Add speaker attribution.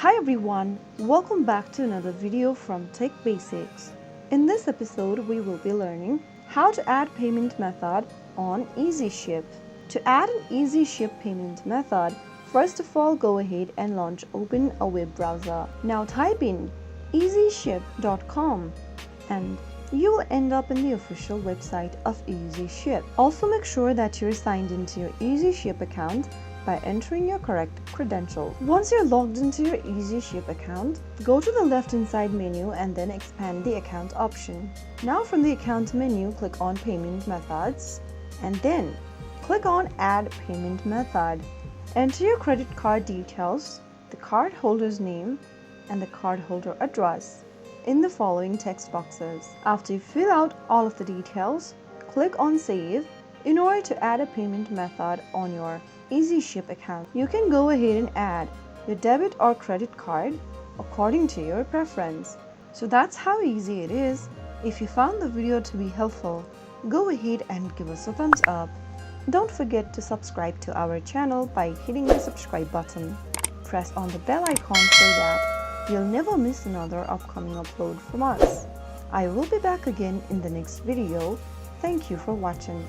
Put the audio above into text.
Speaker 1: Hi everyone, welcome back to another video from Tech Basics. In this episode, we will be learning how to add payment method on Easyship. To add an Easyship payment method, first of all go ahead and open a web browser. Now type in easyship.com and you will end up in the official website of Easyship. Also make sure that you're signed into your Easyship account by entering your correct credentials. Once you're logged into your Easyship account, go to the left hand side menu and then expand the account option. Now from the account menu, click on payment methods and then click on add payment method. Enter your credit card details, the card holder's name and the card holder address in the following text boxes. After you fill out all of the details, click on save in order to add a payment method on your Easyship account. You can go ahead and add your debit or credit card according to your preference. So that's how easy it is. If you found the video to be helpful, go ahead and give us a thumbs up. Don't forget to subscribe to our channel by hitting the subscribe button. Press on the bell icon so that you'll never miss another upcoming upload from us. I will be back again in the next video. Thank you for watching.